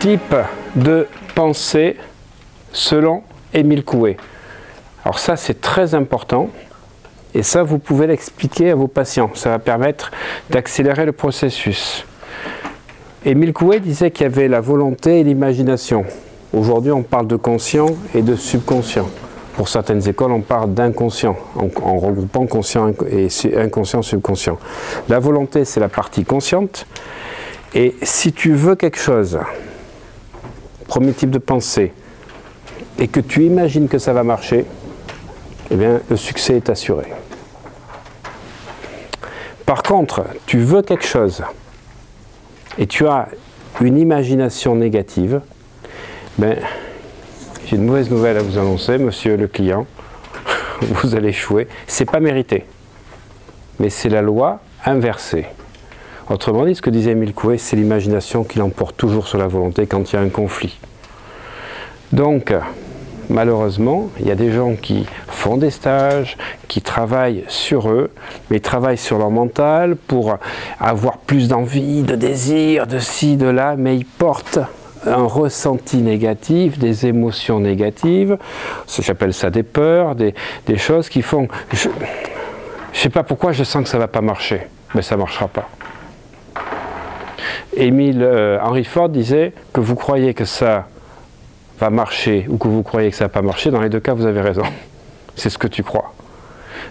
types de pensée selon Émile Coué. Alors ça, c'est très important. Et ça, vous pouvez l'expliquer à vos patients. Ça va permettre d'accélérer le processus. Émile Coué disait qu'il y avait la volonté et l'imagination. Aujourd'hui, on parle de conscient et de subconscient. Pour certaines écoles, on parle d'inconscient, en regroupant conscient et inconscient, subconscient. La volonté, c'est la partie consciente. Et si tu veux quelque chose, premier type de pensée, et que tu imagines que ça va marcher, eh bien, le succès est assuré. Par contre, tu veux quelque chose, et tu as une imagination négative, ben, j'ai une mauvaise nouvelle à vous annoncer, monsieur le client, vous allez échouer. C'est pas mérité, mais c'est la loi inversée. Autrement dit, ce que disait Émile Coué, c'est l'imagination qui l'emporte toujours sur la volonté quand il y a un conflit. Donc, malheureusement, il y a des gens qui font des stages, qui travaillent sur eux, mais ils travaillent sur leur mental pour avoir plus d'envie, de désir, de ci, de là, mais ils portent un ressenti négatif, des émotions négatives, j'appelle ça des peurs, des choses qui font... Je ne sais pas pourquoi je sens que ça ne va pas marcher, mais ça ne marchera pas. Henry Ford disait que vous croyez que ça va marcher ou que vous croyez que ça ne va pas marcher, dans les deux cas vous avez raison. C'est ce que tu crois.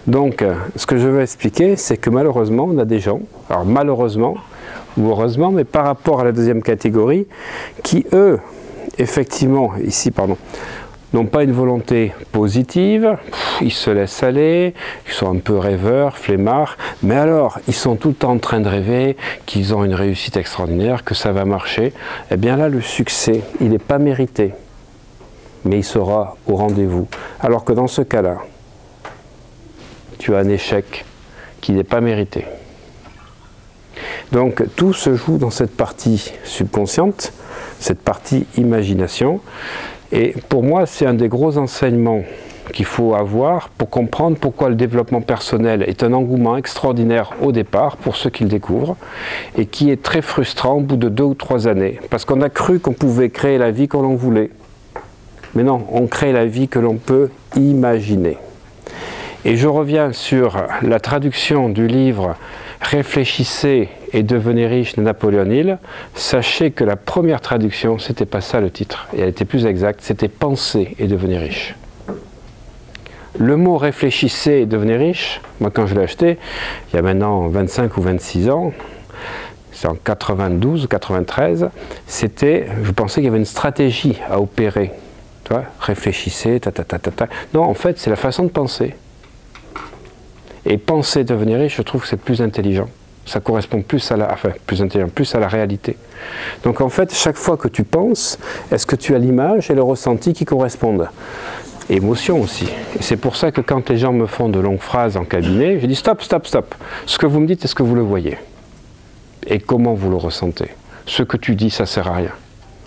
Donc, ce que je veux expliquer, c'est que malheureusement, on a des gens, alors malheureusement, ou heureusement, mais par rapport à la deuxième catégorie, qui eux, effectivement, ici, pardon, n'ont pas une volonté positive, ils se laissent aller, ils sont un peu rêveurs, flemmards, mais alors, ils sont tout le temps en train de rêver, qu'ils ont une réussite extraordinaire, que ça va marcher, eh bien là, le succès, il n'est pas mérité, mais il sera au rendez-vous. Alors que dans ce cas-là, tu as un échec qui n'est pas mérité. Donc tout se joue dans cette partie subconsciente, cette partie imagination. Et pour moi, c'est un des gros enseignements qu'il faut avoir pour comprendre pourquoi le développement personnel est un engouement extraordinaire au départ pour ceux qui le découvrent et qui est très frustrant au bout de 2 ou 3 années. Parce qu'on a cru qu'on pouvait créer la vie que l'on voulait. Mais non, on crée la vie que l'on peut imaginer. Et je reviens sur la traduction du livre « Réfléchissez et devenez riche » de Napoléon Hill. Sachez que la première traduction, c'était pas ça le titre, et elle était plus exacte, c'était « Pensez et devenez riche ». Le mot « réfléchissez et devenez riche », moi quand je l'ai acheté, il y a maintenant 25 ou 26 ans, c'est en 92 ou 93, c'était, je pensais qu'il y avait une stratégie à opérer. Tu vois, réfléchissez, Non, en fait, c'est la façon de penser. Et penser devenir riche, je trouve que c'est plus intelligent. Ça correspond plus à la, enfin, plus intelligent, plus à la réalité. Donc en fait, chaque fois que tu penses, est-ce que tu as l'image et le ressenti qui correspondent? Émotion aussi. Et c'est pour ça que quand les gens me font de longues phrases en cabinet, je dis stop, stop, stop. Ce que vous me dites, est-ce que vous le voyez? Et comment vous le ressentez? Ce que tu dis, ça sert à rien.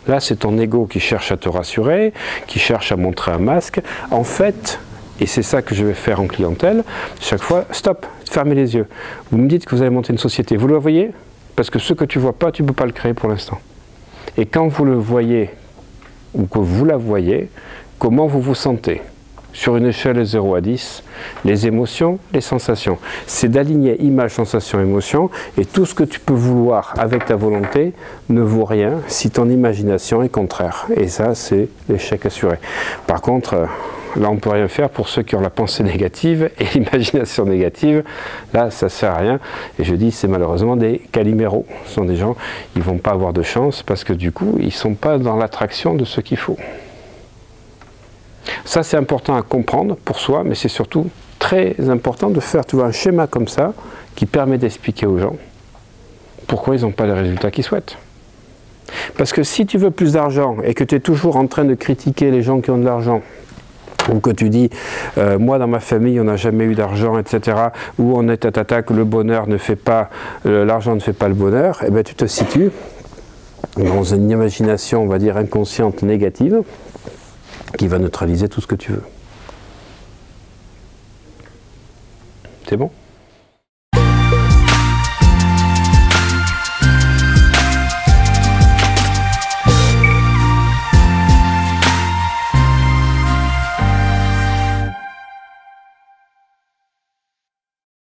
Là, c'est ton ego qui cherche à te rassurer, qui cherche à montrer un masque. En fait, et c'est ça que je vais faire en clientèle, chaque fois, stop, fermez les yeux. Vous me dites que vous allez monter une société, vous le voyez? Parce que ce que tu ne vois pas, tu ne peux pas le créer pour l'instant. Et quand vous le voyez, ou que vous la voyez, comment vous vous sentez? Sur une échelle de 0 à 10, les émotions, les sensations. C'est d'aligner image, sensation, émotion, et tout ce que tu peux vouloir avec ta volonté ne vaut rien si ton imagination est contraire. Et ça, c'est l'échec assuré. Par contre, là, on ne peut rien faire pour ceux qui ont la pensée négative et l'imagination négative. Là, ça ne sert à rien. Et je dis, c'est malheureusement des caliméros. Ce sont des gens, ils ne vont pas avoir de chance parce que du coup, ils ne sont pas dans l'attraction de ce qu'il faut. Ça, c'est important à comprendre pour soi, mais c'est surtout très important de faire, tu vois, un schéma comme ça qui permet d'expliquer aux gens pourquoi ils n'ont pas les résultats qu'ils souhaitent. Parce que si tu veux plus d'argent et que tu es toujours en train de critiquer les gens qui ont de l'argent, ou que tu dis, moi dans ma famille on n'a jamais eu d'argent, etc., ou on est que le bonheur ne fait pas, l'argent ne fait pas le bonheur, et bien tu te situes dans une imagination, on va dire, inconsciente négative, qui va neutraliser tout ce que tu veux. C'est bon ?